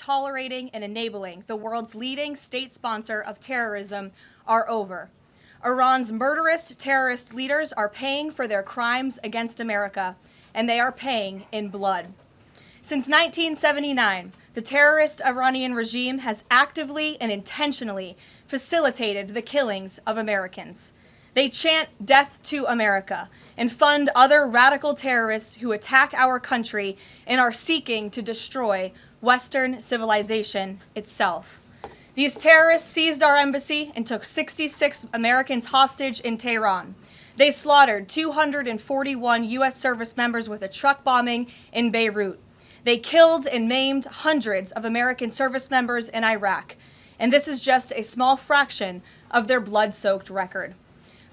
tolerating and enabling the world's leading state sponsor of terrorism are over. Iran's murderous terrorist leaders are paying for their crimes against America, and they are paying in blood. Since 1979, the terrorist Iranian regime has actively and intentionally facilitated the killings of Americans. They chant "Death to America" and fund other radical terrorists who attack our country and are seeking to destroy Western civilization itself. These terrorists seized our embassy and took 66 Americans hostage in Tehran. They slaughtered 241 U.S. service members with a truck bombing in Beirut. They killed and maimed hundreds of American service members in Iraq. And this is just a small fraction of their blood-soaked record.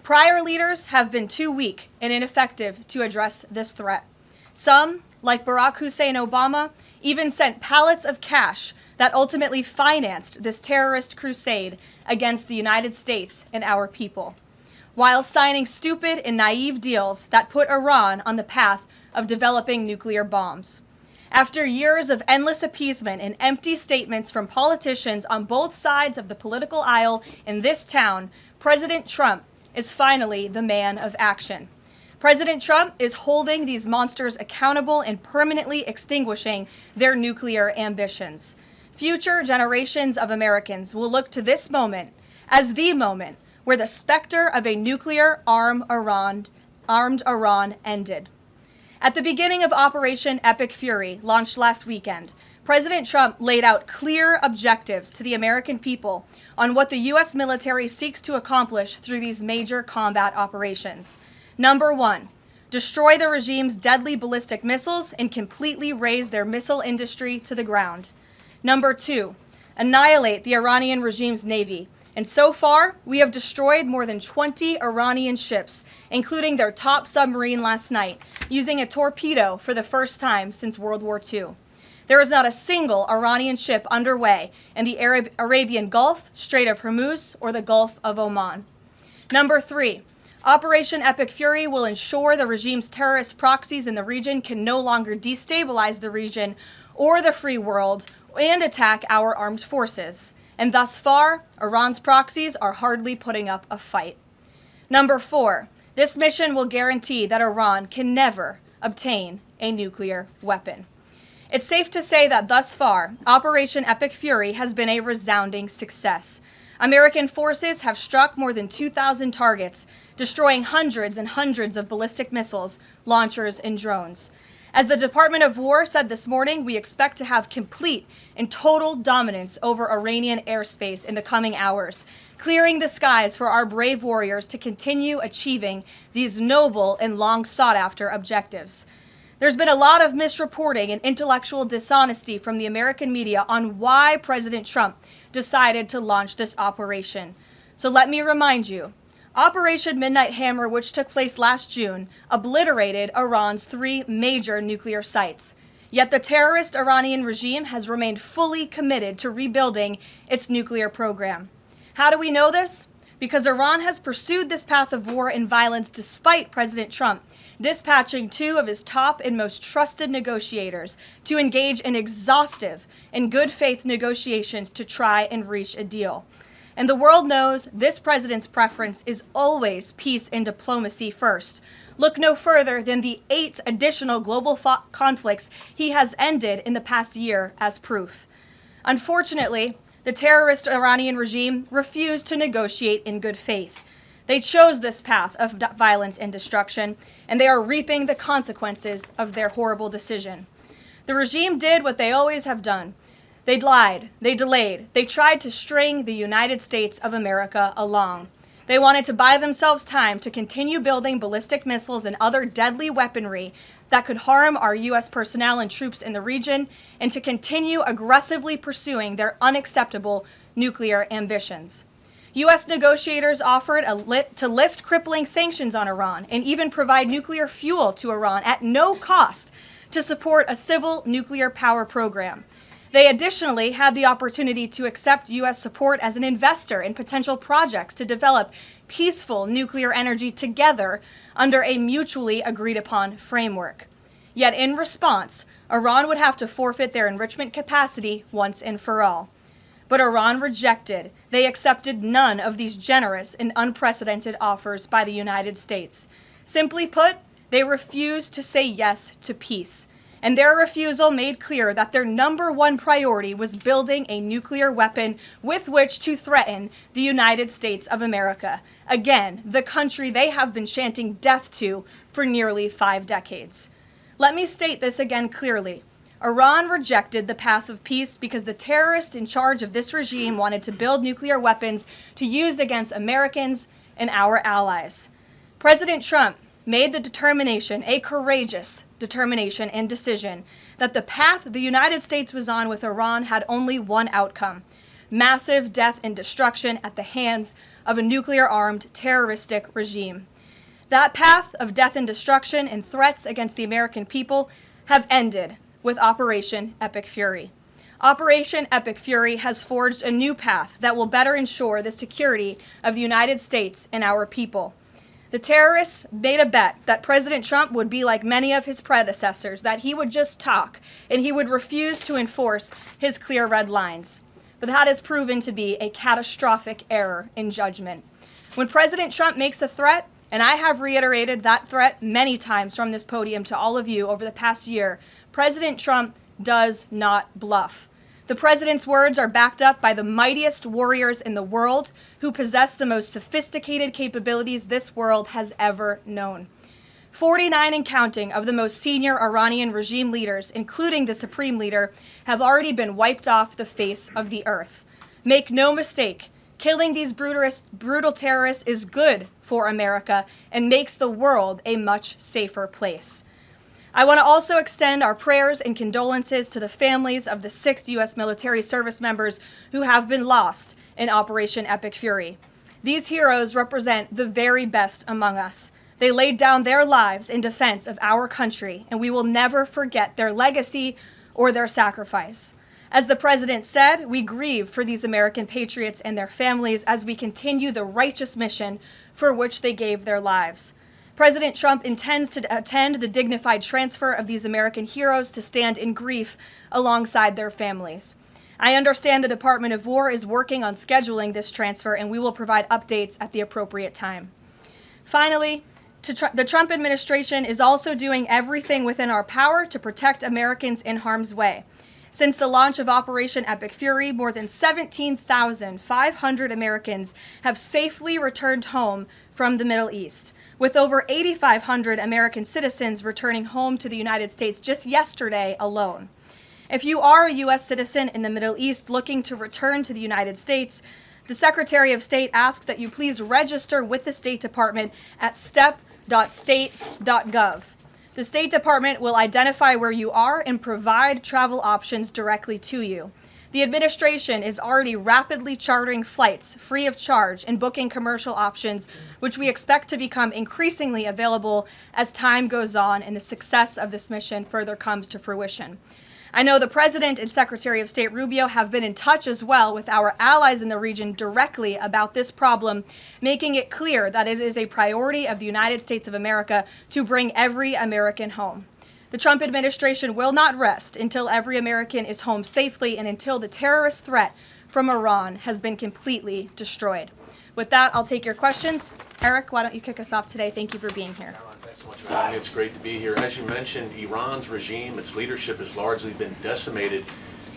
Prior leaders have been too weak and ineffective to address this threat. Some, like Barack Hussein Obama, even sent pallets of cash that ultimately financed this terrorist crusade against the United States and our people, while signing stupid and naive deals that put Iran on the path of developing nuclear bombs. After years of endless appeasement and empty statements from politicians on both sides of the political aisle in this town, President Trump is finally the man of action. President Trump is holding these monsters accountable and permanently extinguishing their nuclear ambitions. Future generations of Americans will look to this moment as the moment where the specter of a nuclear armed Iran ended. At the beginning of Operation Epic Fury, launched last weekend, President Trump laid out clear objectives to the American people on what the U.S. military seeks to accomplish through these major combat operations. Number one, destroy the regime's deadly ballistic missiles and completely raze their missile industry to the ground. Number two, annihilate the Iranian regime's navy. And so far, we have destroyed more than 20 Iranian ships, including their top submarine last night, using a torpedo for the first time since World War II. There is not a single Iranian ship underway in the Arabian Gulf, Strait of Hormuz, or the Gulf of Oman. Number three, Operation Epic Fury will ensure the regime's terrorist proxies in the region can no longer destabilize the region or the free world and attack our armed forces. And thus far, Iran's proxies are hardly putting up a fight. Number four, this mission will guarantee that Iran can never obtain a nuclear weapon. It's safe to say that thus far, Operation Epic Fury has been a resounding success. American forces have struck more than 2,000 targets, destroying hundreds and hundreds of ballistic missiles, launchers, and drones. As the Department of War said this morning, we expect to have complete and total dominance over Iranian airspace in the coming hours, clearing the skies for our brave warriors to continue achieving these noble and long sought-after objectives. There's been a lot of misreporting and intellectual dishonesty from the American media on why President Trump decided to launch this operation. So let me remind you, Operation Midnight Hammer, which took place last June, obliterated Iran's 3 major nuclear sites. Yet the terrorist Iranian regime has remained fully committed to rebuilding its nuclear program. How do we know this? Because Iran has pursued this path of war and violence despite President Trump dispatching 2 of his top and most trusted negotiators to engage in exhaustive and good faith negotiations to try and reach a deal. And the world knows this president's preference is always peace and diplomacy first. Look no further than the 8 additional global conflicts he has ended in the past year as proof. Unfortunately, the terrorist Iranian regime refused to negotiate in good faith. They chose this path of violence and destruction, and they are reaping the consequences of their horrible decision. The regime did what they always have done. They lied, they delayed, they tried to string the United States of America along. They wanted to buy themselves time to continue building ballistic missiles and other deadly weaponry that could harm our U.S. personnel and troops in the region, and to continue aggressively pursuing their unacceptable nuclear ambitions. U.S. negotiators offered to lift crippling sanctions on Iran and even provide nuclear fuel to Iran at no cost to support a civil nuclear power program. They additionally had the opportunity to accept U.S. support as an investor in potential projects to develop peaceful nuclear energy together under a mutually agreed upon framework. Yet in response, Iran would have to forfeit their enrichment capacity once and for all. But Iran rejected. They accepted none of these generous and unprecedented offers by the United States. Simply put, they refused to say yes to peace. And their refusal made clear that their number one priority was building a nuclear weapon with which to threaten the United States of America. Again, the country they have been chanting death to for nearly 5 decades. Let me state this again clearly. Iran rejected the path of peace because the terrorists in charge of this regime wanted to build nuclear weapons to use against Americans and our allies. President Trump made the determination, a courageous determination and decision, that the path the United States was on with Iran had only one outcome: massive death and destruction at the hands of a nuclear-armed terroristic regime. That path of death and destruction and threats against the American people have ended with Operation Epic Fury. Operation Epic Fury has forged a new path that will better ensure the security of the United States and our people. The terrorists made a bet that President Trump would be like many of his predecessors, that he would just talk and he would refuse to enforce his clear red lines. But that has proven to be a catastrophic error in judgment. When President Trump makes a threat, and I have reiterated that threat many times from this podium to all of you over the past year, President Trump does not bluff. The president's words are backed up by the mightiest warriors in the world who possess the most sophisticated capabilities this world has ever known. 49 and counting of the most senior Iranian regime leaders, including the supreme leader, have already been wiped off the face of the earth. Make no mistake, killing these brutal terrorists is good for America and makes the world a much safer place. I want to also extend our prayers and condolences to the families of the 6 U.S. military service members who have been lost in Operation Epic Fury. These heroes represent the very best among us. They laid down their lives in defense of our country, and we will never forget their legacy or their sacrifice. As the president said, we grieve for these American patriots and their families as we continue the righteous mission for which they gave their lives. President Trump intends to attend the dignified transfer of these American heroes to stand in grief alongside their families. I understand the Department of War is working on scheduling this transfer, and we will provide updates at the appropriate time. Finally, the Trump administration is also doing everything within our power to protect Americans in harm's way. Since the launch of Operation Epic Fury, more than 17,500 Americans have safely returned home from the Middle East, with over 8,500 American citizens returning home to the United States just yesterday alone. If you are a U.S. citizen in the Middle East looking to return to the United States, the Secretary of State asks that you please register with the State Department at step.state.gov. The State Department will identify where you are and provide travel options directly to you. The administration is already rapidly chartering flights free of charge and booking commercial options, which we expect to become increasingly available as time goes on and the success of this mission further comes to fruition. I know the President and Secretary of State Rubio have been in touch as well with our allies in the region directly about this problem, making it clear that it is a priority of the United States of America to bring every American home. The Trump administration will not rest until every American is home safely and until the terrorist threat from Iran has been completely destroyed. With that, I'll take your questions. Eric, why don't you kick us off today? Thank you for being here. Karoline, thanks so much for having me. It's great to be here. As you mentioned, Iran's regime, its leadership has largely been decimated.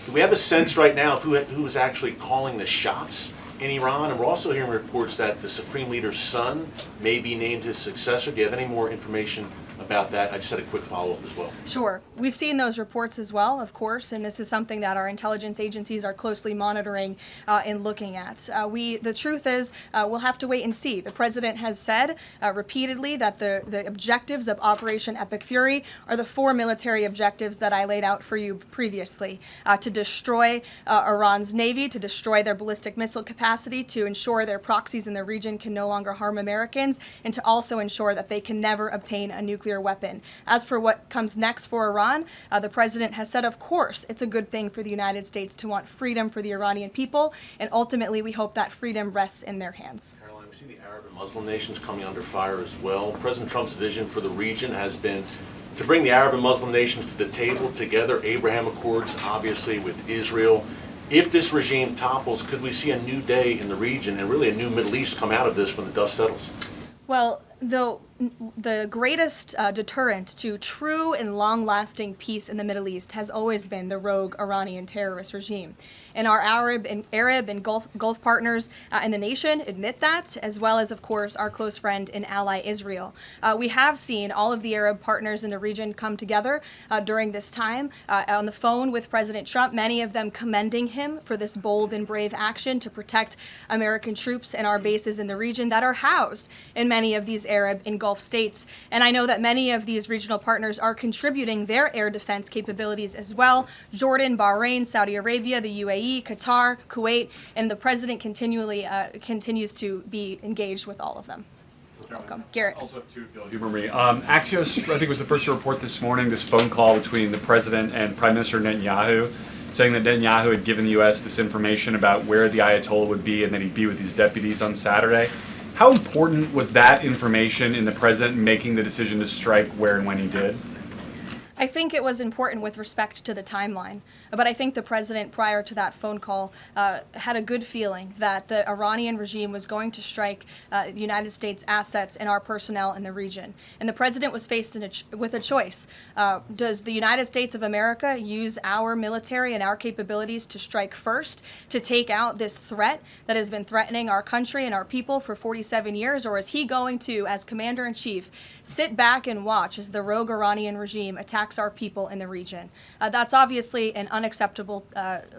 Do we have a sense right now of who is actually calling the shots in Iran? And we're also hearing reports that the Supreme Leader's son may be named his successor. Do you have any more information about that? I just had a quick follow-up as well. Sure. We've seen those reports as well, of course, and this is something that our intelligence agencies are closely monitoring and looking at. The truth is, we'll have to wait and see. The president has said repeatedly that the objectives of Operation Epic Fury are the 4 military objectives that I laid out for you previously: to destroy Iran's navy, to destroy their ballistic missile capacity, to ensure their proxies in the region can no longer harm Americans, and to also ensure that they can never obtain a nuclear weapon. As for what comes next for Iran, the president has said, of course, it's a good thing for the United States to want freedom for the Iranian people, and ultimately we hope that freedom rests in their hands. Karoline, we see the Arab and Muslim nations coming under fire as well. President Trump's vision for the region has been to bring the Arab and Muslim nations to the table together, Abraham Accords, obviously, with Israel. If this regime topples, could we see a new day in the region and really a new Middle East come out of this when the dust settles? Well, the greatest deterrent to true and long-lasting peace in the Middle East has always been the rogue Iranian terrorist regime. And our Arab and Gulf partners in the nation admit that, as well as, of course, our close friend and ally Israel. We have seen all of the Arab partners in the region come together during this time on the phone with President Trump, many of them commending him for this bold and brave action to protect American troops and our bases in the region that are housed in many of these Arab and Gulf states. And I know that many of these regional partners are contributing their air defense capabilities as well. Jordan, Bahrain, Saudi Arabia, the UAE, Qatar, Kuwait, and the president continues to be engaged with all of them. Welcome. Garrett. Also have two, if you'll humor me. Axios, I think, was the first to report this morning this phone call between the president and Prime Minister Netanyahu, saying that Netanyahu had given the U.S. this information about where the Ayatollah would be and that he'd be with his deputies on Saturday. How important was that information in the president making the decision to strike where and when he did? I think it was important with respect to the timeline, but I think the president, prior to that phone call, had a good feeling that the Iranian regime was going to strike the United States assets and our personnel in the region. And the president was faced with a choice. Does the United States of America use our military and our capabilities to strike first, to take out this threat that has been threatening our country and our people for 47 years, or is he going to, as commander-in-chief, sit back and watch as the rogue Iranian regime attacks our people in the region? That's obviously an unacceptable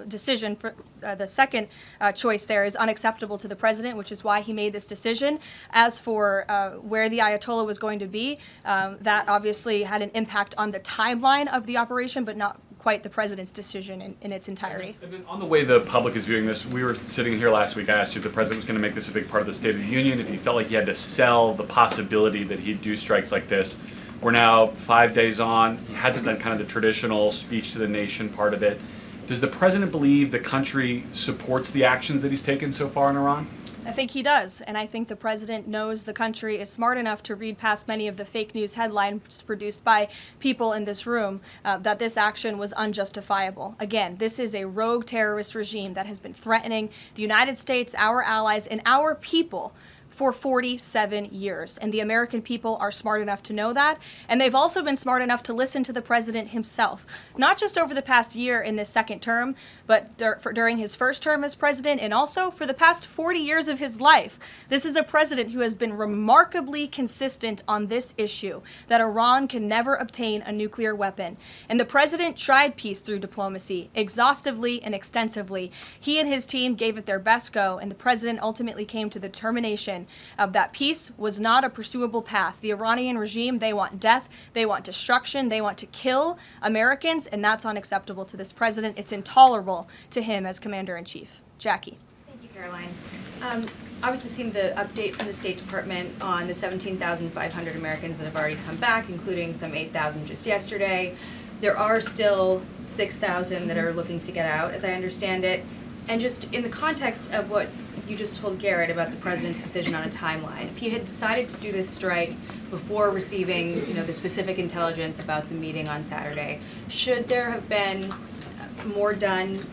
decision. For the second choice there is unacceptable to the president, which is why he made this decision. As for where the Ayatollah was going to be, that obviously had an impact on the timeline of the operation, but not quite the president's decision in its entirety. And then on the way the public is viewing this, we were sitting here last week, I asked you if the president was going to make this a big part of the State of the Union, if he felt like he had to sell the possibility that he'd do strikes like this. We're now 5 days on. He hasn't done kind of the traditional speech to the nation part of it. Does the president believe the country supports the actions that he's taken so far in Iran? I think he does, and I think the president knows the country is smart enough to read past many of the fake news headlines produced by people in this room that this action was unjustifiable. Again, this is a rogue terrorist regime that has been threatening the United States, our allies, and our people for 47 years. And the American people are smart enough to know that. And they've also been smart enough to listen to the president himself, not just over the past year in this second term, but during his first term as president, and also for the past 40 years of his life. This is a president who has been remarkably consistent on this issue, that Iran can never obtain a nuclear weapon. And the president tried peace through diplomacy, exhaustively and extensively. He and his team gave it their best go, and the president ultimately came to the determination of that peace was not a pursuable path. The Iranian regime, they want death, they want destruction, they want to kill Americans, and that's unacceptable to this president. It's intolerable to him as commander-in-chief. Jackie. Thank you, Caroline. Obviously seen the update from the State Department on the 17,500 Americans that have already come back, including some 8,000 just yesterday. There are still 6,000 that are looking to get out, as I understand it. And just in the context of what you just told Garrett about the president's decision on a timeline, if he had decided to do this strike before receiving, the specific intelligence about the meeting on Saturday, should there have been more done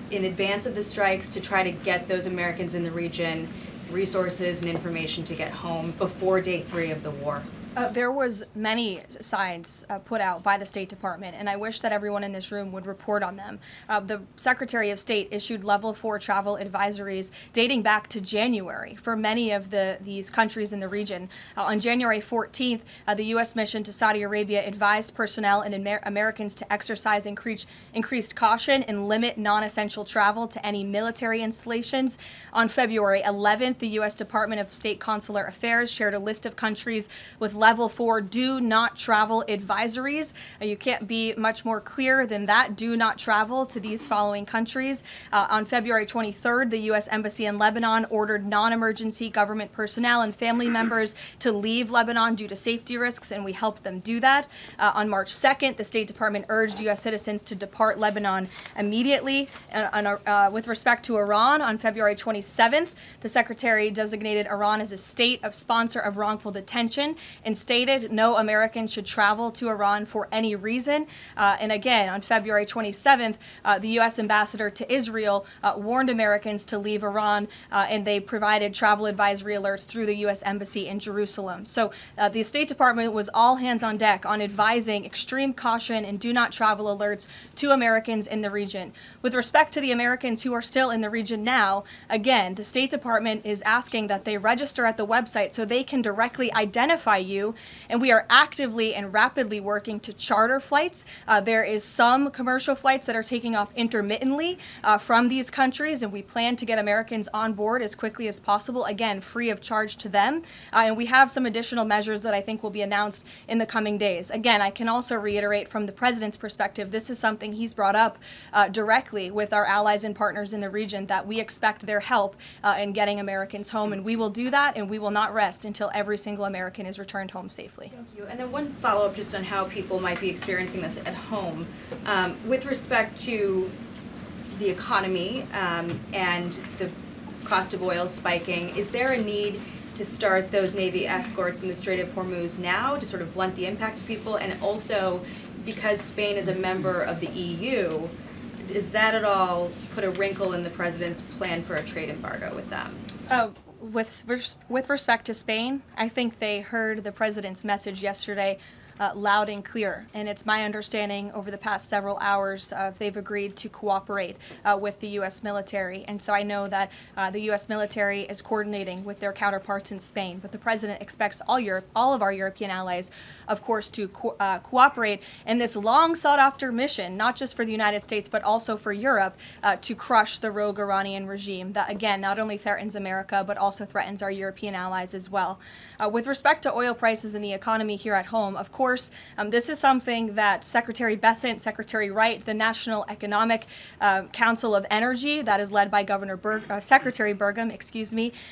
in advance of the strikes to try to get those Americans in the region resources and information to get home before day 3 of the war? There was many signs put out by the State Department, and I wish that everyone in this room would report on them. The Secretary of State issued level 4 travel advisories dating back to January for many of these countries in the region. On January 14th, the U.S. mission to Saudi Arabia advised personnel and Americans to exercise increased caution and limit non-essential travel to any military installations. On February 11th, the U.S. Department of State Consular Affairs shared a list of countries with level 4 do not travel advisories. You can't be much more clear than that. Do not travel to these following countries. On February 23rd, the U.S. Embassy in Lebanon ordered non-emergency government personnel and family members to leave Lebanon due to safety risks, and we helped them do that. On March 2nd, the State Department urged U.S. citizens to depart Lebanon immediately. With respect to Iran, on February 27th, the Secretary designated Iran as a state of sponsor of wrongful detention and been stated no Americans should travel to Iran for any reason. And again, on February 27th, the U.S. ambassador to Israel warned Americans to leave Iran, and they provided travel advisory alerts through the U.S. Embassy in Jerusalem. So the State Department was all hands on deck on advising extreme caution and do not travel alerts to Americans in the region. With respect to the Americans who are still in the region now, again, the State Department is asking that they register at the website so they can directly identify you, and we are actively and rapidly working to charter flights. There is some commercial flights that are taking off intermittently from these countries, and we plan to get Americans on board as quickly as possible, again, free of charge to them. And we have some additional measures that I think will be announced in the coming days. Again, I can also reiterate from the President's perspective, this is something he's brought up directly with our allies and partners in the region, that we expect their help in getting Americans home, and we will do that, and we will not rest until every single American is returned home safely. Thank you. And then one follow-up just on how people might be experiencing this at home. With respect to the economy and the cost of oil spiking, is there a need to start those Navy escorts in the Strait of Hormuz now to sort of blunt the impact to people? And also, because Spain is a member of the EU, does that at all put a wrinkle in the President's plan for a trade embargo with them? With respect to Spain, I think they heard the President's message yesterday loud and clear, and it's my understanding over the past several hours they've agreed to cooperate with the U.S. military, and so I know that the U.S. military is coordinating with their counterparts in Spain, but the President expects all of our European allies, of course, to cooperate in this long sought-after mission, not just for the United States, but also for Europe, to crush the rogue Iranian regime that, again, not only threatens America, but also threatens our European allies as well. With respect to oil prices and the economy here at home, of course, this is something that Secretary Bessent, Secretary Wright, the National Economic Council of Energy, that is led by Secretary Burgum,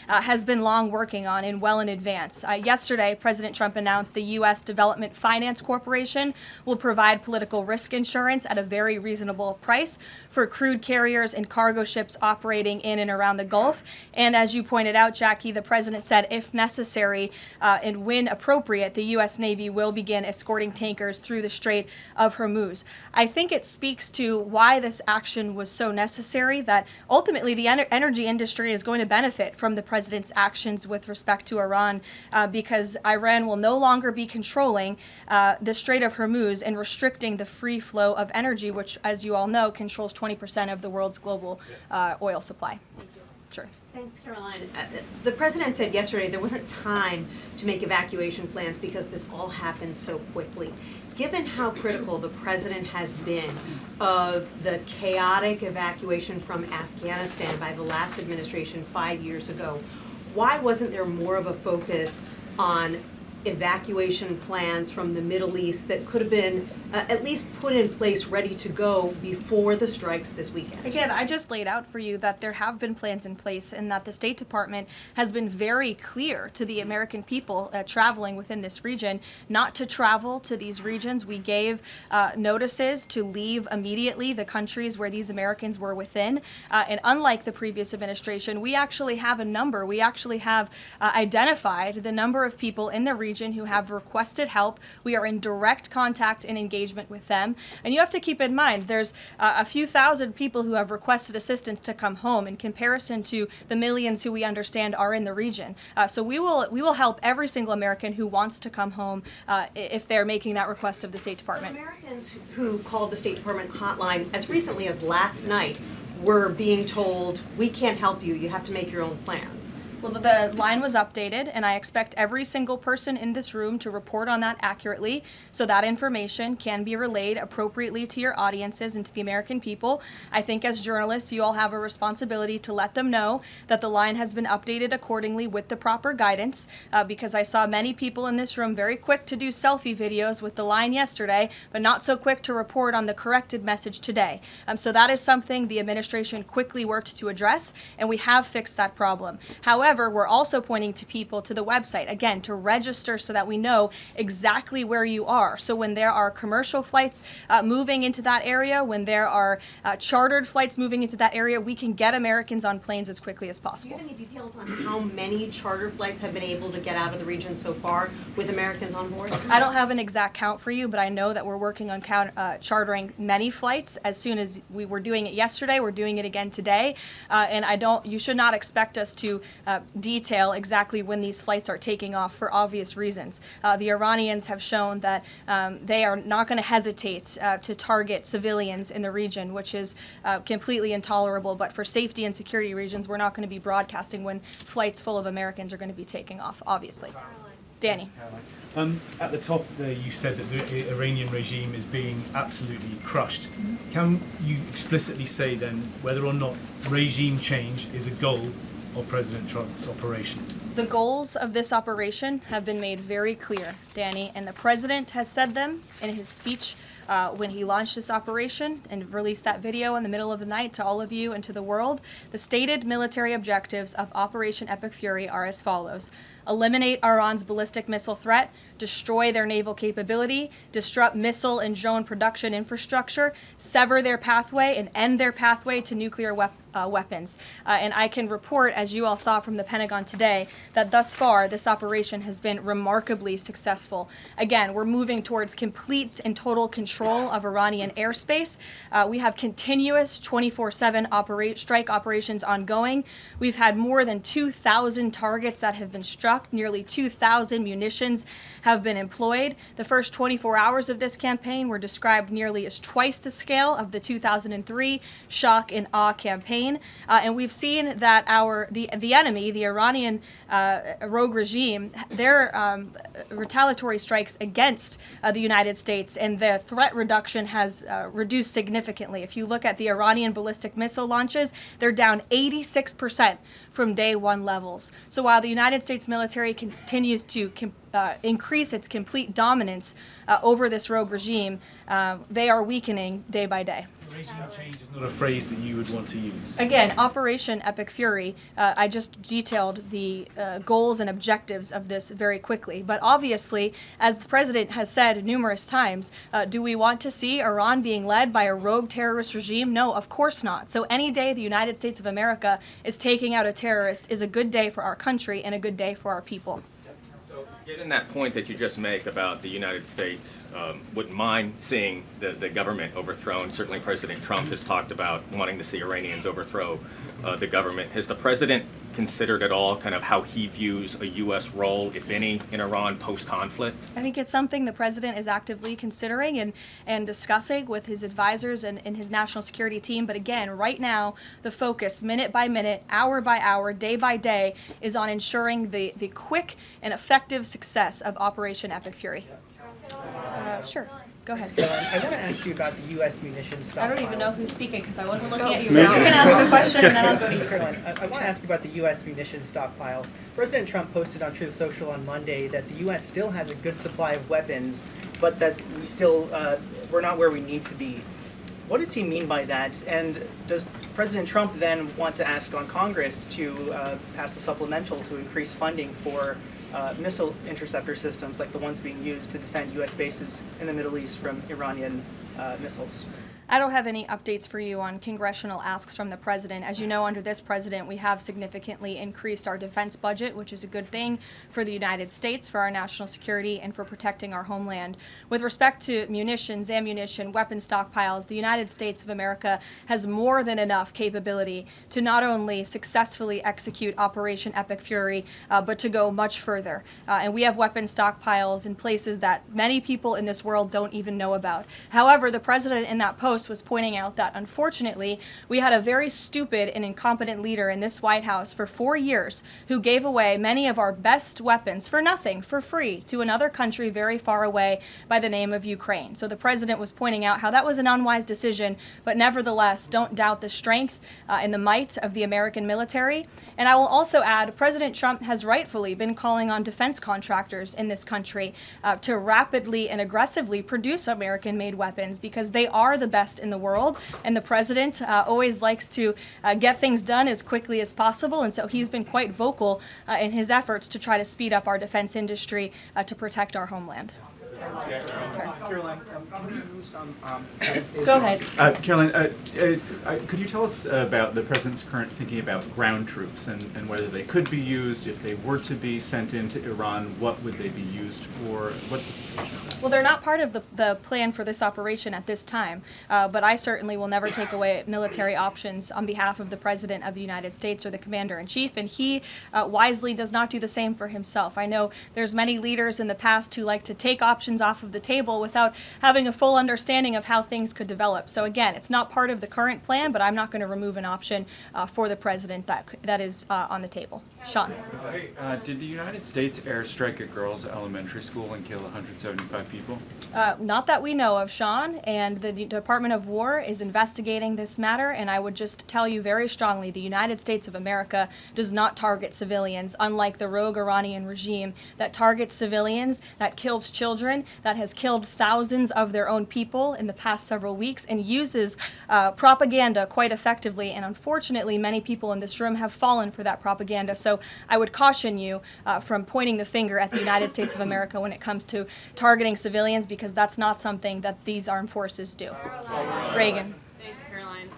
has been long working on and well in advance. Yesterday, President Trump announced the U.S. Development Finance Corporation will provide political risk insurance at a very reasonable price for crude carriers and cargo ships operating in and around the Gulf. And as you pointed out, Jackie, the President said if necessary and when appropriate, the U.S. Navy will begin escorting tankers through the Strait of Hormuz. I think it speaks to why this action was so necessary, that ultimately the energy industry is going to benefit from the President's actions with respect to Iran, because Iran will no longer be controlling the Strait of Hormuz and restricting the free flow of energy, which, as you all know, controls 20% of the world's global oil supply. Sure. Thanks, Karoline. The President said yesterday there wasn't time to make evacuation plans because this all happened so quickly. Given how critical the President has been of the chaotic evacuation from Afghanistan by the last administration 5 years ago, why wasn't there more of a focus on evacuation plans from the Middle East that could have been at least put in place, ready to go before the strikes this weekend? Again, I just laid out for you that there have been plans in place and that the State Department has been very clear to the American people traveling within this region not to travel to these regions. We gave notices to leave immediately the countries where these Americans were within. And unlike the previous administration, we actually have a number. We actually have identified the number of people in the region who have requested help. We are in direct contact and engagement with them. And you have to keep in mind, there's a few thousand people who have requested assistance to come home in comparison to the millions who we understand are in the region. So we will help every single American who wants to come home if they're making that request of the State Department. Americans who called the State Department hotline as recently as last night were being told, we can't help you, you have to make your own plans. Well, the line was updated, and I expect every single person in this room to report on that accurately, so that information can be relayed appropriately to your audiences and to the American people. I think as journalists, you all have a responsibility to let them know that the line has been updated accordingly with the proper guidance, because I saw many people in this room very quick to do selfie videos with the line yesterday, but not so quick to report on the corrected message today. So that is something the administration quickly worked to address, and we have fixed that problem. However, However, we're also pointing to people to the website, again, to register so that we know exactly where you are. So when there are commercial flights moving into that area, when there are chartered flights moving into that area, we can get Americans on planes as quickly as Do you possible. have any details on how many charter flights have been able to get out of the region so far with Americans on board? I don't have an exact count for you, but I know that we're working on chartering many flights. As soon as we were doing it yesterday, we're doing it again today. And you should not expect us to detail exactly when these flights are taking off for obvious reasons. The Iranians have shown that they are not going to hesitate to target civilians in the region, which is completely intolerable. But for safety and security reasons, we're not going to be broadcasting when flights full of Americans are going to be taking off, obviously. Danny. At the top there, you said that the Iranian regime is being absolutely crushed. Can you explicitly say then whether or not regime change is a goal of President Trump's operation? The goals of this operation have been made very clear, Danny, and the president has said them in his speech when he launched this operation and released that video in the middle of the night to all of you and to the world. The stated military objectives of Operation Epic Fury are as follows: eliminate Iran's ballistic missile threat, destroy their naval capability, disrupt missile and drone production infrastructure, sever their pathway and end their pathway to nuclear weapons. And I can report, as you all saw from the Pentagon today, that thus far this operation has been remarkably successful. Again, we're moving towards complete and total control of Iranian airspace. We have continuous 24/7 strike operations ongoing. We've had more than 2,000 targets that have been struck. Nearly 2,000 munitions have been employed. The first 24 hours of this campaign were described nearly as twice the scale of the 2003 shock and awe campaign. And we've seen that the enemy, the Iranian rogue regime, their retaliatory strikes against the United States and the threat reduction has reduced significantly. If you look at the Iranian ballistic missile launches, they're down 86% from day one levels. So while the United States military continues to increase its complete dominance over this rogue regime, they are weakening day by day. Regime change is not a phrase that you would want to use. Again, Operation Epic Fury, I just detailed the goals and objectives of this very quickly. But obviously, as the president has said numerous times, do we want to see Iran being led by a rogue terrorist regime? No, of course not. So any day the United States of America is taking out a terrorist is a good day for our country and a good day for our people. So, given that point that you just make about the United States wouldn't mind seeing the government overthrown, certainly President Trump has talked about wanting to see Iranians overthrow the government. Has the president considered at all kind of how he views a U.S. role, if any, in Iran post-conflict? I think it's something the president is actively considering and discussing with his advisors and his national security team. But again, right now, the focus, minute by minute, hour by hour, day by day, is on ensuring the quick and effective success of Operation Epic Fury. Sure. Go ahead. I want to ask you about the U.S. munitions I stockpile. don't even know who's speaking because I wasn't looking at you. You can ask a question and then I'll go to you. Caroline, I want to ask you about the U.S. munitions stockpile. President Trump posted on Truth Social on Monday that the U.S. still has a good supply of weapons, but that we're not where we need to be. What does he mean by that? And does President Trump then want to ask on Congress to pass a supplemental to increase funding for missile interceptor systems like the ones being used to defend U.S. bases in the Middle East from Iranian missiles? I don't have any updates for you on congressional asks from the president. As you know, under this president, we have significantly increased our defense budget, which is a good thing for the United States, for our national security, and for protecting our homeland. With respect to munitions, ammunition, weapon stockpiles, the United States of America has more than enough capability to not only successfully execute Operation Epic Fury, but to go much further. And we have weapon stockpiles in places that many people in this world don't even know about. However, the president in that post was pointing out that unfortunately we had a very stupid and incompetent leader in this White House for 4 years who gave away many of our best weapons for nothing, for free, to another country very far away by the name of Ukraine. So the president was pointing out how that was an unwise decision, but nevertheless, don't doubt the strength and the might of the American military. And I will also add, President Trump has rightfully been calling on defense contractors in this country to rapidly and aggressively produce American-made weapons because they are the best best in the world, and the president always likes to get things done as quickly as possible, and so he's been quite vocal in his efforts to try to speed up our defense industry to protect our homeland. Karoline, can you use some? Go ahead. Karoline, could you tell us about the president's current thinking about ground troops and whether they could be used if they were to be sent into Iran? What would they be used for? What's the situation of that? Well, they're not part of the plan for this operation at this time, but I certainly will never take away military options on behalf of the President of the United States or the Commander-in-Chief, and he wisely does not do the same for himself. I know there's many leaders in the past who like to take options off of the table without having a full understanding of how things could develop. So again, it's not part of the current plan, but I'm not going to remove an option for the President that is on the table. Sean. Did the United States airstrike a girls' elementary school and kill 175 people? Not that we know of, Sean, and the Department of War is investigating this matter, and I would just tell you very strongly, the United States of America does not target civilians, unlike the rogue Iranian regime that targets civilians, that kills children, that has killed thousands of their own people in the past several weeks, and uses propaganda quite effectively, and unfortunately many people in this room have fallen for that propaganda. So I would caution you from pointing the finger at the United States of America when it comes to targeting civilians, because that's not something that these armed forces do. Reagan. Thanks, Caroline.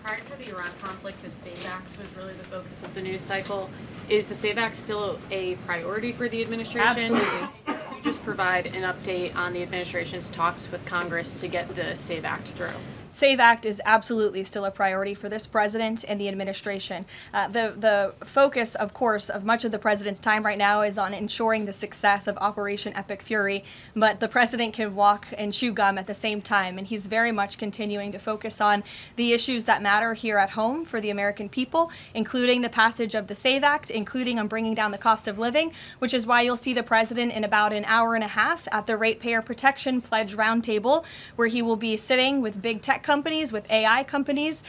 Prior to the Iran conflict, the SAVE Act was really the focus of the news cycle. Is the SAVE Act still a priority for the administration? Absolutely. Could you just provide an update on the administration's talks with Congress to get the SAVE Act through? SAVE Act is absolutely still a priority for this president and the administration. The focus, of course, of much of the president's time right now is on ensuring the success of Operation Epic Fury, but the president can walk and chew gum at the same time, and he's very much continuing to focus on the issues that matter here at home for the American people, including the passage of the SAVE Act, including on bringing down the cost of living, which is why you'll see the president in about an hour and a half at the Ratepayer Protection Pledge Roundtable, where he will be sitting with big tech companies, with AI companies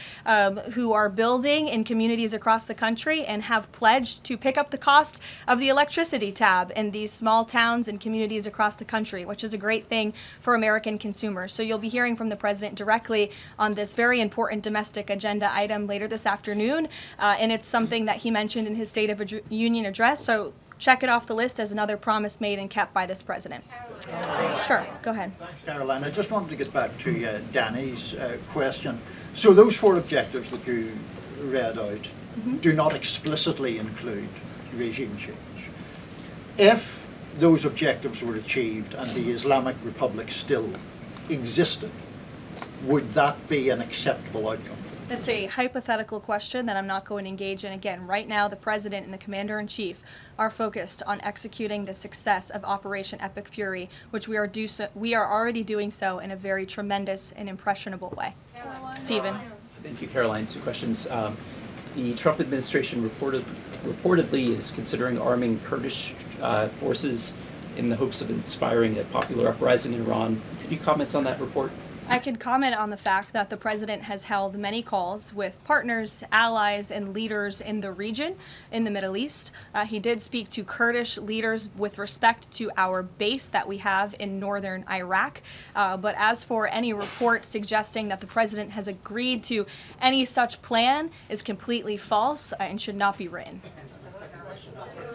who are building in communities across the country and have pledged to pick up the cost of the electricity tab in these small towns and communities across the country, which is a great thing for American consumers. So you'll be hearing from the president directly on this very important domestic agenda item later this afternoon, and it's something that he mentioned in his State of Union address. So check it off the list as another promise made and kept by this president. Sure, go ahead. Thanks, Caroline. I just wanted to get back to Danny's question. So those four objectives that you read out do not explicitly include regime change. If those objectives were achieved and the Islamic Republic still existed, would that be an acceptable outcome? That's a hypothetical question that I'm not going to engage in. Again, right now the president and the commander-in-chief are focused on executing the success of Operation Epic Fury, which we are already doing so in a very tremendous and impressionable way. Stephen. Thank you, Caroline. Two questions. The Trump administration reportedly is considering arming Kurdish forces in the hopes of inspiring a popular uprising in Iran. Could you comment on that report? I can comment on the fact that the president has held many calls with partners, allies, and leaders in the region, in the Middle East. He did speak to Kurdish leaders with respect to our base that we have in northern Iraq. But as for any report suggesting that the president has agreed to any such plan is completely false and should not be written.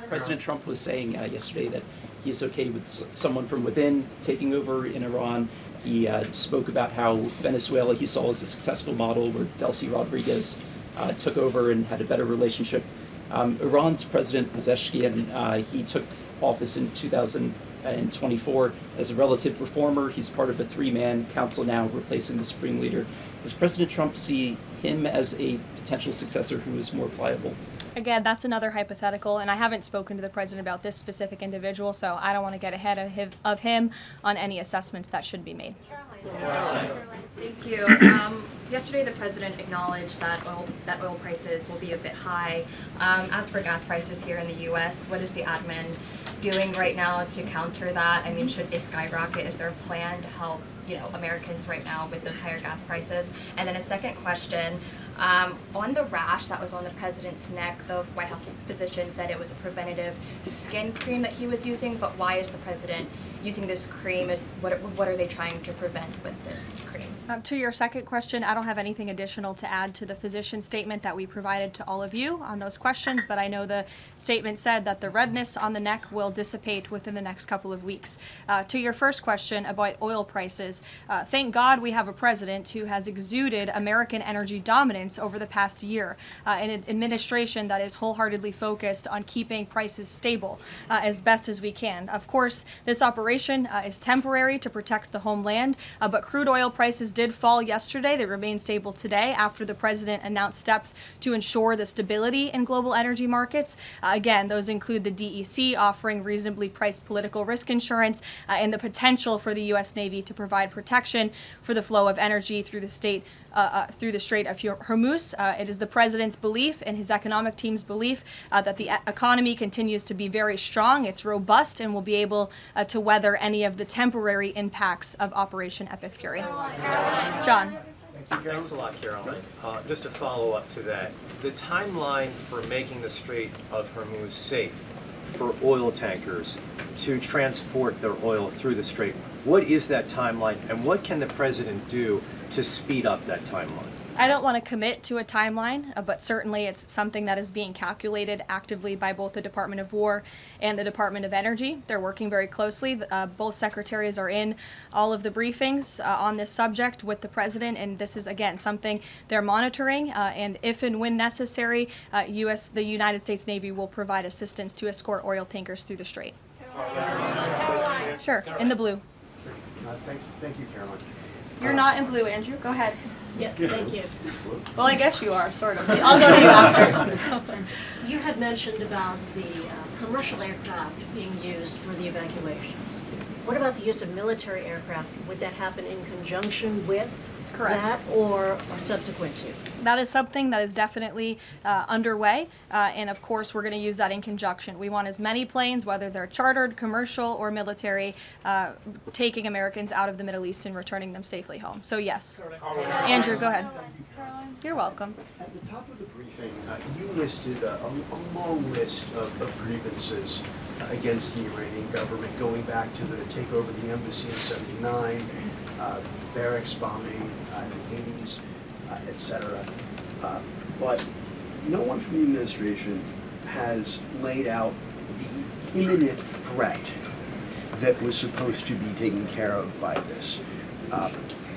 President Trump was saying yesterday that he is okay with someone from within taking over in Iran. He spoke about how Venezuela he saw as a successful model where Delcy Rodriguez took over and had a better relationship. Iran's President Pezeshkian, he took office in 2024 as a relative reformer. He's part of a three-man council now replacing the supreme leader. Does President Trump see him as a potential successor who is more pliable? Again, that's another hypothetical, and I haven't spoken to the president about this specific individual, so I don't want to get ahead of him on any assessments that should be made. Thank you. Yesterday, the president acknowledged that oil prices will be a bit high. As for gas prices here in the U.S., what is the admin doing right now to counter that? I mean, should they skyrocket? Is there a plan to help Americans right now with those higher gas prices? And then a second question. On the rash that was on the president's neck, the White House physician said it was a preventative skin cream that he was using, but why is the president using this cream? What are they trying to prevent with this cream? To your second question, I don't have anything additional to add to the physician statement that we provided to all of you on those questions, but I know the statement said that the redness on the neck will dissipate within the next couple of weeks. To your first question about oil prices, thank God we have a president who has exuded American energy dominance over the past year, an administration that is wholeheartedly focused on keeping prices stable as best as we can. Of course, this operation is temporary to protect the homeland, but crude oil prices did fall yesterday. They remain stable today after the president announced steps to ensure the stability in global energy markets. Again, those include the DEC offering reasonably priced political risk insurance and the potential for the U.S. Navy to provide protection for the flow of energy through the Strait of Hormuz. It is the president's belief and his economic team's belief that the economy continues to be very strong, it's robust, and will be able to weather any of the temporary impacts of Operation Epic Fury. John. Thanks a lot, Caroline. Just to follow up to that, the timeline for making the Strait of Hormuz safe for oil tankers to transport their oil through the strait, what is that timeline, and what can the president do to speed up that timeline? I don't want to commit to a timeline, but certainly it's something that is being calculated actively by both the Department of War and the Department of Energy. They're working very closely. Both secretaries are in all of the briefings on this subject with the president, and this is, again, something they're monitoring, and if and when necessary, the United States Navy will provide assistance to escort oil tankers through the strait. Caroline. Sure, in the blue. Thank you, Caroline. You're not in blue, Andrew. Go ahead. Yeah, thank you. Well, I guess you are, sort of. I'll go to you after. You had mentioned about the commercial aircraft being used for the evacuations. What about the use of military aircraft? Would that happen in conjunction with that or subsequent to? That is something that is definitely underway, and of course we're going to use that in conjunction. We want as many planes, whether they're chartered, commercial, or military, taking Americans out of the Middle East and returning them safely home. So yes. Andrew, go ahead. You're welcome. At the top of the briefing, you listed a long list of grievances against the Iranian government, going back to the takeover of the embassy in '79, barracks bombing in the 80s, etc. But no one from the administration has laid out the imminent threat that was supposed to be taken care of by this.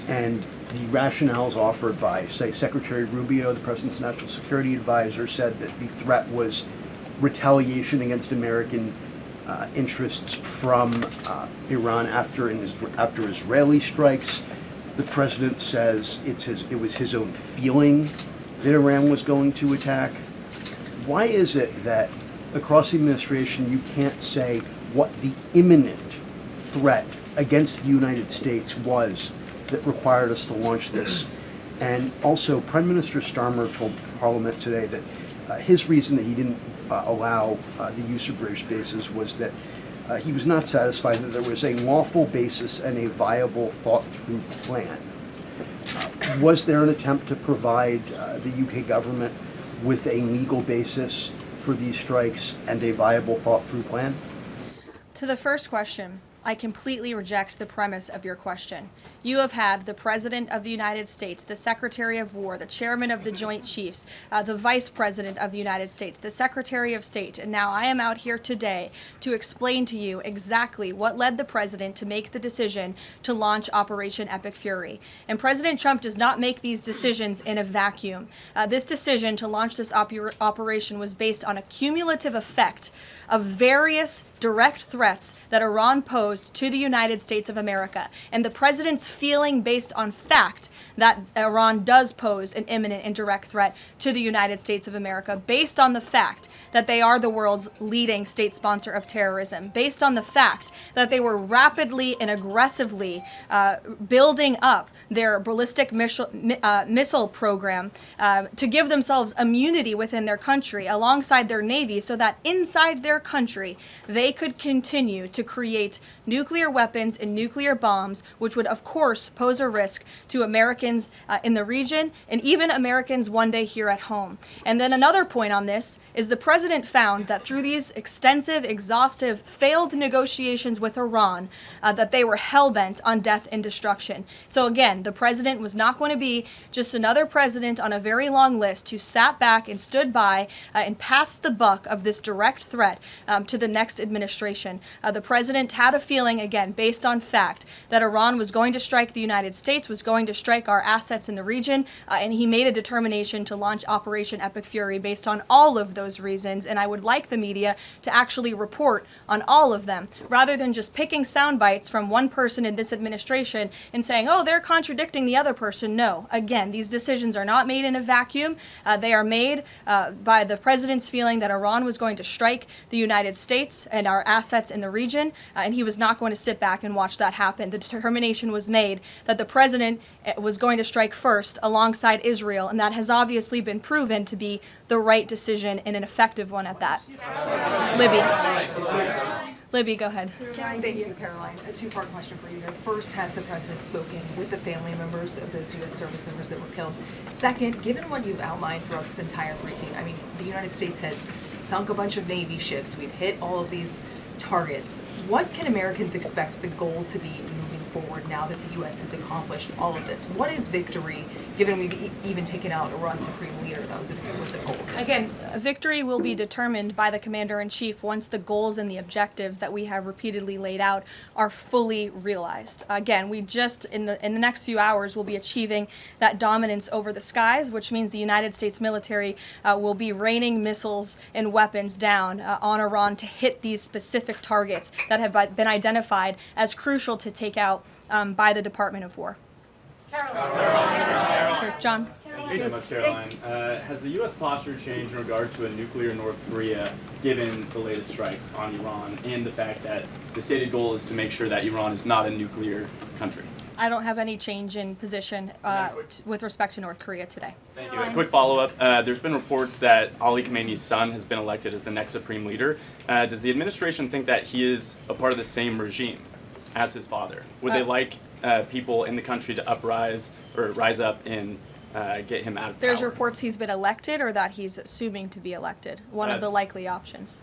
And the rationales offered by, say, Secretary Rubio, the President's National Security Advisor, said that the threat was retaliation against American interests from Iran after Israeli strikes. The President says it was his own feeling that Iran was going to attack. Why is it that across the administration you can't say what the imminent threat against the United States was that required us to launch this? And also, Prime Minister Starmer told Parliament today that his reason that he didn't allow the use of British bases was that he was not satisfied that there was a lawful basis and a viable, thought-through plan. Was there an attempt to provide the UK government with a legal basis for these strikes and a viable, thought-through plan? To the first question, I completely reject the premise of your question. You have had the President of the United States, the Secretary of War, the Chairman of the Joint Chiefs, the Vice President of the United States, the Secretary of State, and now I am out here today to explain to you exactly what led the President to make the decision to launch Operation Epic Fury. And President Trump does not make these decisions in a vacuum. This decision to launch this operation was based on a cumulative effect of various direct threats that Iran posed to the United States of America, and the President's feeling based on fact that Iran does pose an imminent and direct threat to the United States of America, based on the fact that they are the world's leading state sponsor of terrorism, based on the fact that they were rapidly and aggressively building up their ballistic missile program to give themselves immunity within their country alongside their navy, so that inside their country they could continue to create nuclear weapons and nuclear bombs, which would of course pose a risk to American Americans in the region, and even Americans one day here at home. And then another point on this is the president found that through these extensive, exhaustive, failed negotiations with Iran, that they were hell-bent on death and destruction. So again, the president was not going to be just another president on a very long list who sat back and stood by and passed the buck of this direct threat to the next administration. The president had a feeling, again, based on fact, that Iran was going to strike the United States, was going to strike our assets in the region, and he made a determination to launch Operation Epic Fury based on all of those reasons. And I would like the media to actually report on all of them, rather than just picking sound bites from one person in this administration and saying, oh, they're contradicting the other person. No, again, these decisions are not made in a vacuum. They are made by the president's feeling that Iran was going to strike the United States and our assets in the region, and he was not going to sit back and watch that happen. The determination was made that the president was going to strike first alongside Israel, and that has obviously been proven to be the right decision and an effective one at that. Libby, go ahead. Thank you, Caroline. A two-part question for you here. First, has the president spoken with the family members of those U.S. service members that were killed? Second, given what you've outlined throughout this entire briefing, I mean, the United States has sunk a bunch of Navy ships. We've hit all of these targets. What can Americans expect the goal to be moving forward now that the U.S. has accomplished all of this? What is victory, given we've even taken out Iran's supreme leader? That was an explicit goal. Again, victory will be determined by the commander-in-chief once the goals and the objectives that we have repeatedly laid out are fully realized. Again, we just, in the next few hours, will be achieving that dominance over the skies, which means the United States military will be raining missiles and weapons down on Iran to hit these specific targets that have been identified as crucial to take out by the Department of War. Caroline. Sure, John. Thank you so much, Caroline. Has the U.S. posture changed in regard to a nuclear North Korea, given the latest strikes on Iran and the fact that the stated goal is to make sure that Iran is not a nuclear country? I don't have any change in position with respect to North Korea today. Thank you. A quick follow-up. There's been reports that Ali Khamenei's son has been elected as the next supreme leader. Does the administration think that he is a part of the same regime as his father? Would they like people in the country to rise up and get him out of power? There's reports he's been elected or that he's assuming to be elected. One of the likely options.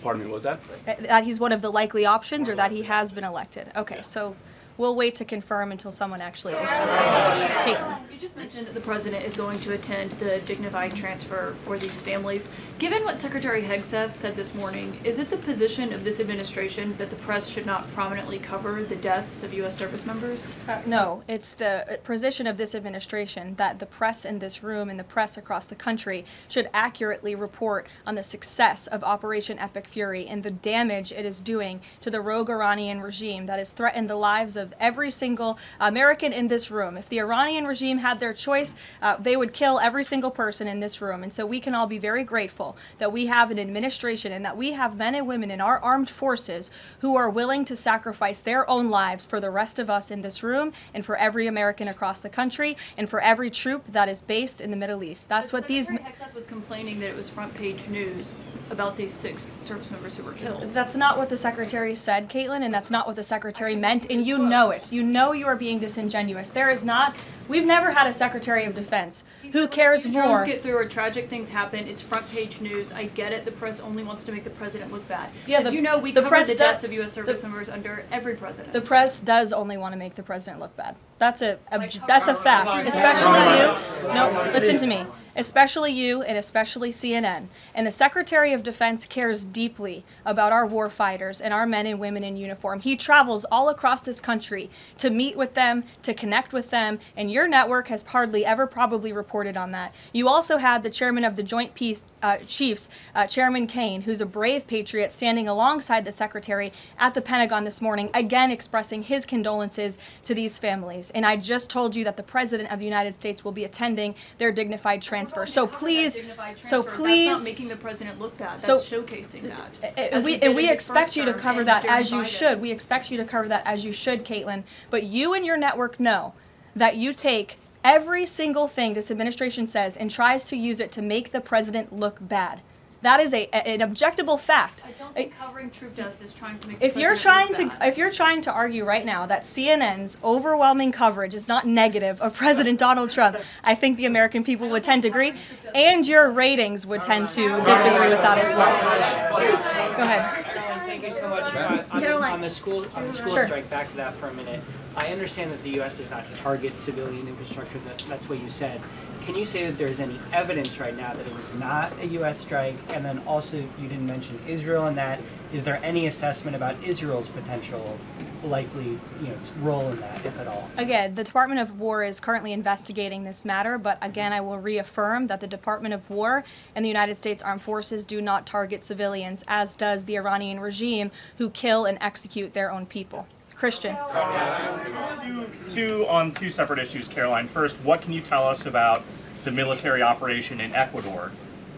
Pardon me, what was that? That he's one of the likely options or that he has been elected. Okay, so we'll wait to confirm until someone actually is elected. Caitlin. You just mentioned that the president is going to attend the dignified transfer for these families. Given what Secretary Hegseth said this morning, is it the position of this administration that the press should not prominently cover the deaths of U.S. service members? No, it's the position of this administration that the press in this room and the press across the country should accurately report on the success of Operation Epic Fury and the damage it is doing to the rogue Iranian regime that has threatened the lives of every single American in this room. If the Iranian regime had their choice, they would kill every single person in this room. And so we can all be very grateful that we have an administration and that we have men and women in our armed forces who are willing to sacrifice their own lives for the rest of us in this room and for every American across the country and for every troop that is based in the Middle East. That's what these... Secretary Hegseth was complaining that it was front page news about these 6 service members who were killed. That's not what the Secretary said, Caitlin, and that's not what the Secretary meant, and you know it. You know you are being disingenuous. There is not... We've never had a Secretary of Defense who cares more... Drones get through or tragic things happen, it's front page news. I get it, the press only wants to make the president look bad. Yeah, As you know, we cover the deaths of U.S. service members under every president. The press does only want to make the president look bad. That's a fact, especially you. No, listen to me. Especially you and especially CNN. And the Secretary of Defense cares deeply about our war fighters and our men and women in uniform. He travels all across this country to meet with them, to connect with them, and your network has hardly ever probably reported on that. You also had the chairman of the Joint Chiefs, Chairman Kane, who's a brave patriot, standing alongside the Secretary at the Pentagon this morning, again expressing his condolences to these families. And I just told you that the President of the United States will be attending their dignified transfer. So please, That's not making the president look bad. That's showcasing that. And we expect you to cover that as you should. We expect you to cover that as you should, Caitlin. But you and your network know that you take every single thing this administration says and tries to use it to make the president look bad. That is an objectable fact. I don't think covering troop deaths is trying to make If the you're president trying look to bad. if you're trying to argue right now that CNN's overwhelming coverage is not negative of President Donald Trump, I think the American people would tend to agree, and your ratings would tend to disagree with that as well. Go ahead. Thank you so much. On the school Sure. strike, back to that for a minute. I understand that the U.S. does not target civilian infrastructure. That's what you said. Can you say that there's any evidence right now that it was not a U.S. strike? And then also, you didn't mention Israel in that. Is there any assessment about Israel's potential likely role in that, if at all? Again, the Department of War is currently investigating this matter, but again, I will reaffirm that the Department of War and the United States Armed Forces do not target civilians, as does the Iranian regime, who kill and execute their own people. Christian. On two separate issues, Caroline. First, what can you tell us about the military operation in Ecuador?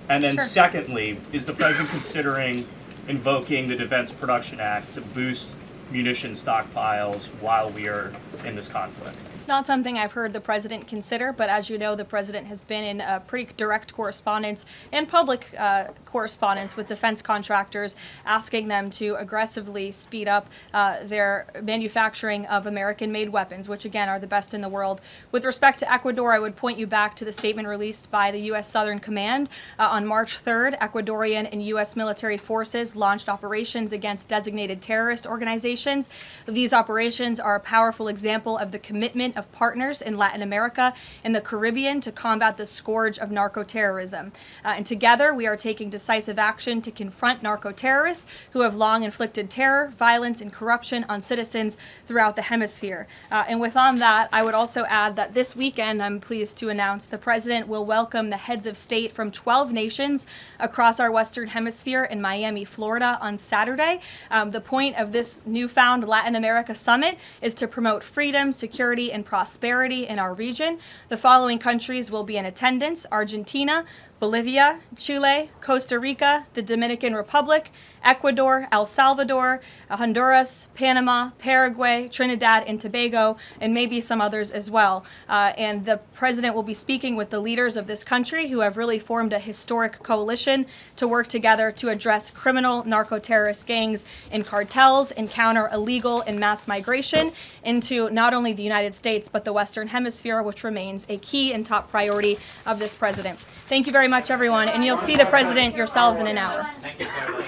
And then secondly, is the president considering invoking the Defense Production Act to boost munition stockpiles while we are in this conflict? It's not something I've heard the president consider, but as you know, the president has been in pretty direct correspondence and public correspondence with defense contractors, asking them to aggressively speed up their manufacturing of American-made weapons, which again are the best in the world. With respect to Ecuador, I would point you back to the statement released by the U.S. Southern Command. On March 3rd, Ecuadorian and U.S. military forces launched operations against designated terrorist organizations. These operations are a powerful example of the commitment of partners in Latin America and the Caribbean to combat the scourge of narco-terrorism. And together, we are taking decisive action to confront narco-terrorists who have long inflicted terror, violence, and corruption on citizens throughout the hemisphere. And on that, I would also add that this weekend, I'm pleased to announce, the president will welcome the heads of state from 12 nations across our Western Hemisphere in Miami, Florida on Saturday. The point of this newfound Latin America summit is to promote freedom, security, and prosperity in our region. The following countries will be in attendance: Argentina, Bolivia, Chile, Costa Rica, the Dominican Republic, Ecuador, El Salvador, Honduras, Panama, Paraguay, Trinidad and Tobago, and maybe some others as well. And the president will be speaking with the leaders of this country who have really formed a historic coalition to work together to address criminal narco-terrorist gangs and cartels and counter illegal and mass migration into not only the United States but the Western Hemisphere, which remains a key and top priority of this president. Thank you very much, everyone, and you'll see the president yourselves in an hour. Thank you, Caroline.